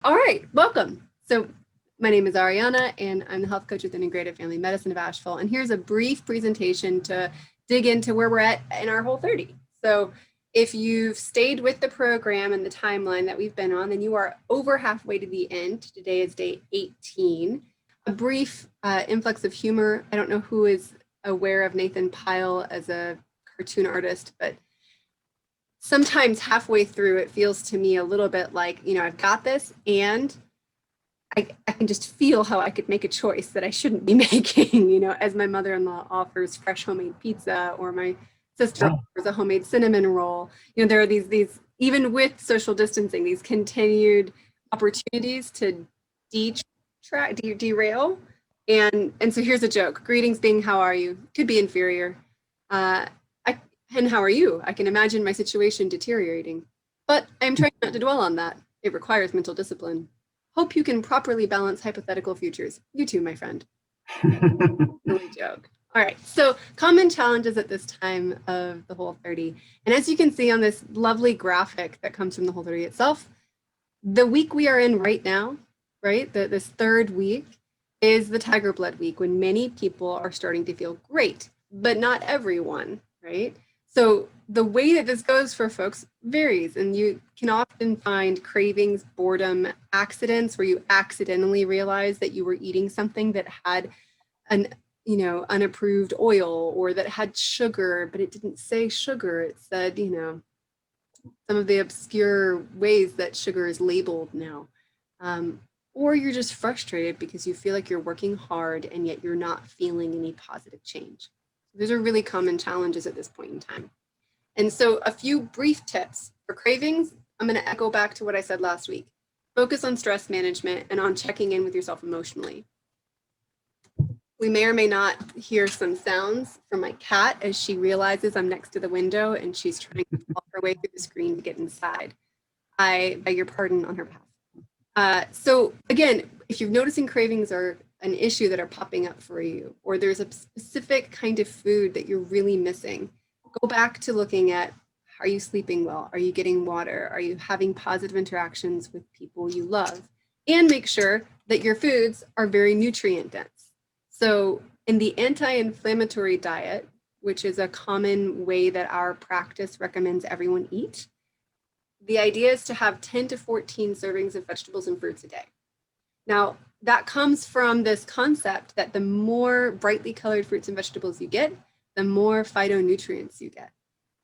All right, welcome. So my name is Ariana, and I'm the health coach with Integrative Family Medicine of Asheville. And here's a brief presentation to dig into where we're at in our Whole30. So if you've stayed with the program and the timeline that we've been on, then you are over halfway to the end. Today is day 18. A brief influx of humor. I don't know who is aware of Nathan Pyle as a cartoon artist, but sometimes halfway through, it feels to me a little bit like, I've got this, and I can just feel how I could make a choice that I shouldn't be making, as my mother-in-law offers fresh homemade pizza, or my sister offers a homemade cinnamon roll. There are these even with social distancing, these continued opportunities to derail. And so here's a joke. Greetings being, how are you? Could be inferior. And how are you? I can imagine my situation deteriorating, but I'm trying not to dwell on that. It requires mental discipline. Hope you can properly balance hypothetical futures. You too, my friend. Silly joke. All right, so common challenges at this time of the Whole30. And as you can see on this lovely graphic that comes from the Whole30 itself, the week we are in right now, right, this third week, is the Tiger Blood week, when many people are starting to feel great, but not everyone, right? So the way that this goes for folks varies, and you can often find cravings, boredom, accidents where you accidentally realize that you were eating something that had an unapproved oil, or that had sugar, but it didn't say sugar. It said, some of the obscure ways that sugar is labeled now. Or you're just frustrated because you feel like you're working hard and yet you're not feeling any positive change. Those are really common challenges at this point in time. And so a few brief tips for cravings. I'm going to echo back to what I said last week. Focus on stress management and on checking in with yourself emotionally. We may or may not hear some sounds from my cat as she realizes I'm next to the window and she's trying to claw her way through the screen to get inside. I beg your pardon on her behalf. So again, if you're noticing cravings are an issue that are popping up for you, or there's a specific kind of food that you're really missing, go back to looking at, are you sleeping well? Are you getting water? Are you having positive interactions with people you love? And make sure that your foods are very nutrient dense. So in the anti-inflammatory diet, which is a common way that our practice recommends everyone eat, the idea is to have 10 to 14 servings of vegetables and fruits a day. Now, that comes from this concept that the more brightly colored fruits and vegetables you get, the more phytonutrients you get.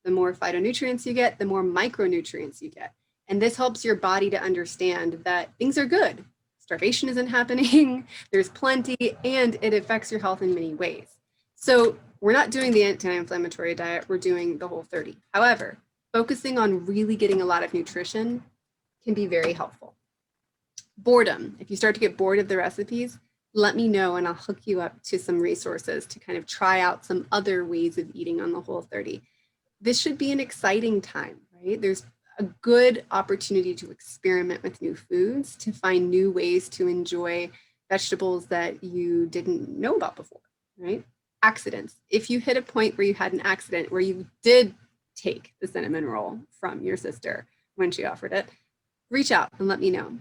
The more phytonutrients you get, the more micronutrients you get. And this helps your body to understand that things are good. Starvation isn't happening, there's plenty, and it affects your health in many ways. So we're not doing the anti-inflammatory diet, we're doing the Whole30. However, focusing on really getting a lot of nutrition can be very helpful. Boredom. If you start to get bored of the recipes, let me know and I'll hook you up to some resources to kind of try out some other ways of eating on the Whole30. This should be an exciting time, right? There's a good opportunity to experiment with new foods, to find new ways to enjoy vegetables that you didn't know about before, right? Accidents. If you hit a point where you had an accident where you did take the cinnamon roll from your sister when she offered it, reach out and let me know.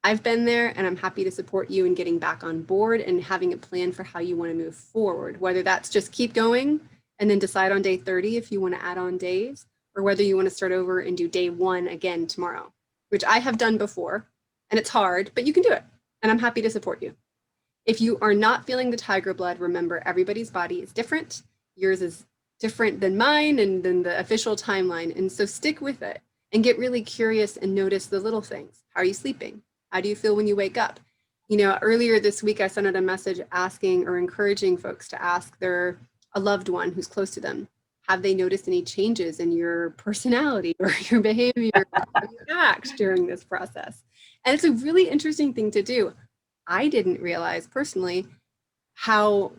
I've been there, and I'm happy to support you in getting back on board and having a plan for how you want to move forward, whether that's just keep going and then decide on day 30 if you want to add on days, or whether you want to start over and do day 1 again tomorrow, which I have done before, and it's hard, but you can do it, and I'm happy to support you. If you are not feeling the tiger blood, remember everybody's body is different. Yours is different than mine and than the official timeline, and so stick with it and get really curious and notice the little things. How are you sleeping? How do you feel when you wake up? Earlier this week, I sent out a message asking or encouraging folks to ask a loved one who's close to them, have they noticed any changes in your personality or your behavior or how you act during this process? And it's a really interesting thing to do. I didn't realize personally how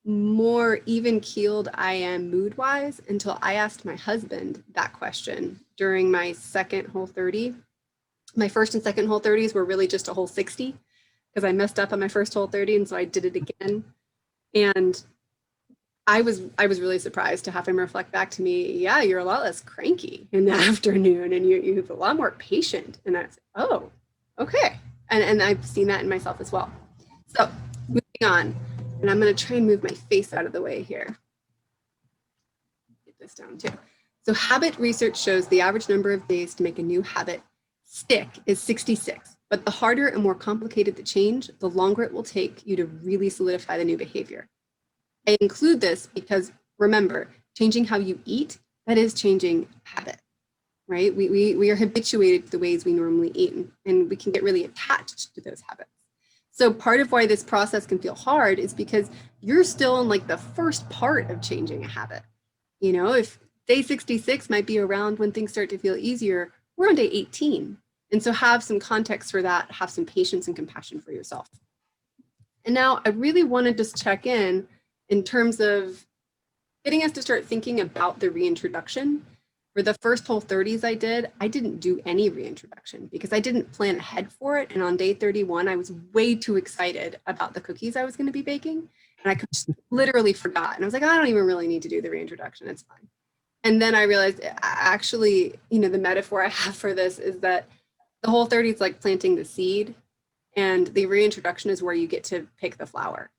more even keeled I am mood-wise until I asked my husband that question during my second Whole30. My first and second Whole30s were really just a Whole60 because I messed up on my first Whole30, and so I did it again. And I was really surprised to have him reflect back to me, yeah, you're a lot less cranky in the afternoon and you're a lot more patient. And that's, oh, Okay. And I've seen that in myself as well. So moving on, and I'm going to try and move my face out of the way here. Get this down too. So habit research shows the average number of days to make a new habit stick is 66. But the harder and more complicated the change, the longer it will take you to really solidify the new behavior. I include this because remember, changing how you eat, that is changing habit, right? We are habituated to the ways we normally eat, and we can get really attached to those habits. So part of why this process can feel hard is because you're still in like the first part of changing a habit. You know, if day 66 might be around when things start to feel easier, we're on day 18. And so have some context for that, have some patience and compassion for yourself. And now I really want to just check in terms of getting us to start thinking about the reintroduction. For the first Whole30s I didn't do any reintroduction because I didn't plan ahead for it. And on day 31, I was way too excited about the cookies I was going to be baking. And I just literally forgot. And I was like, I don't even really need to do the reintroduction. It's fine. And then I realized actually, you know, the metaphor I have for this is that the Whole30 is like planting the seed, and the reintroduction is where you get to pick the flower,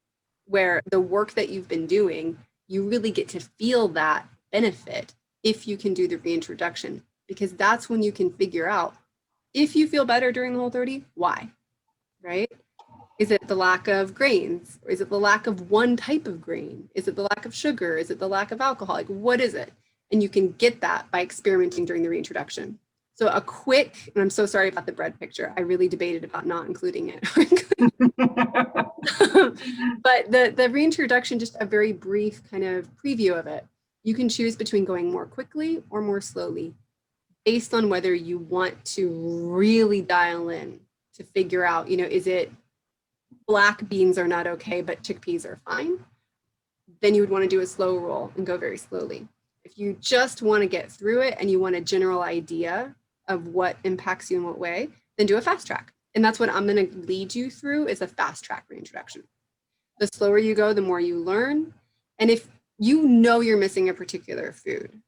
where the work that you've been doing, you really get to feel that benefit if you can do the reintroduction, because that's when you can figure out if you feel better during the Whole30, why, right? Is it the lack of grains? Or is it the lack of one type of grain? Is it the lack of sugar? Is it the lack of alcohol? Like, what is it? And you can get that by experimenting during the reintroduction. So a quick, and I'm so sorry about the bread picture. I really debated about not including it. But the reintroduction, just a very brief kind of preview of it. You can choose between going more quickly or more slowly based on whether you want to really dial in to figure out, you know, is it black beans are not okay, but chickpeas are fine? Then you would want to do a slow roll and go very slowly. If you just want to get through it and you want a general idea of what impacts you in what way, then do a fast track. And that's what I'm going to lead you through, is a fast track reintroduction. The slower you go, the more you learn. And if you know you're missing a particular food,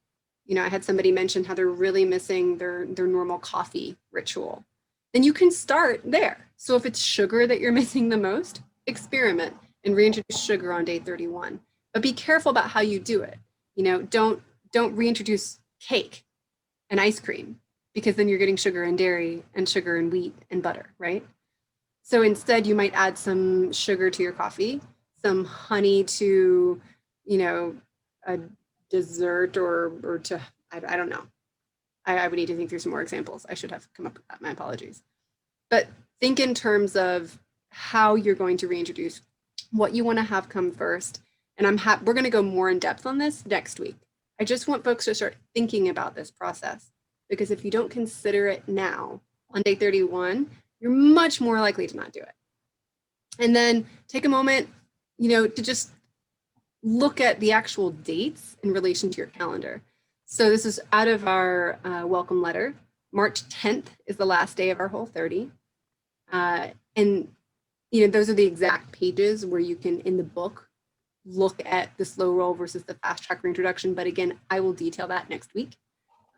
you know, I had somebody mention how they're really missing their normal coffee ritual, then you can start there. So if it's sugar that you're missing the most, experiment and reintroduce sugar on day 31. But be careful about how you do it. You know, don't reintroduce cake and ice cream, because then you're getting sugar and dairy and sugar and wheat and butter, right? So instead, you might add some sugar to your coffee, some honey to, you know, a dessert or to, I don't know. I would need to think through some more examples. I should have come up with that. My apologies. But think in terms of how you're going to reintroduce, what you want to have come first. And we're going to go more in depth on this next week. I just want folks to start thinking about this process, because if you don't consider it now on day 31, you're much more likely to not do it. And then take a moment, you know, to just look at the actual dates in relation to your calendar. So this is out of our welcome letter. March 10th is the last day of our Whole30. And, you know, those are the exact pages where you can, in the book, look at the slow roll versus the fast track reintroduction. But again, I will detail that next week.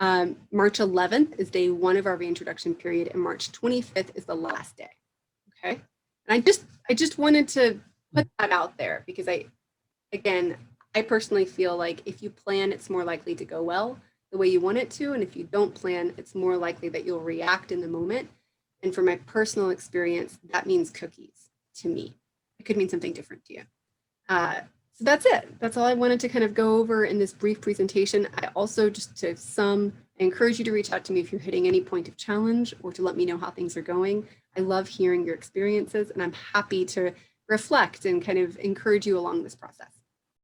March 11th is day 1 of our reintroduction period, and March 25th is the last day. Okay. And I just wanted to put that out there, because I personally feel like if you plan, it's more likely to go well the way you want it to. And if you don't plan, it's more likely that you'll react in the moment. And for my personal experience, that means cookies to me. It could mean something different to you. So that's it. That's all I wanted to kind of go over in this brief presentation. I also, just to I encourage you to reach out to me if you're hitting any point of challenge, or to let me know how things are going. I love hearing your experiences, and I'm happy to reflect and kind of encourage you along this process.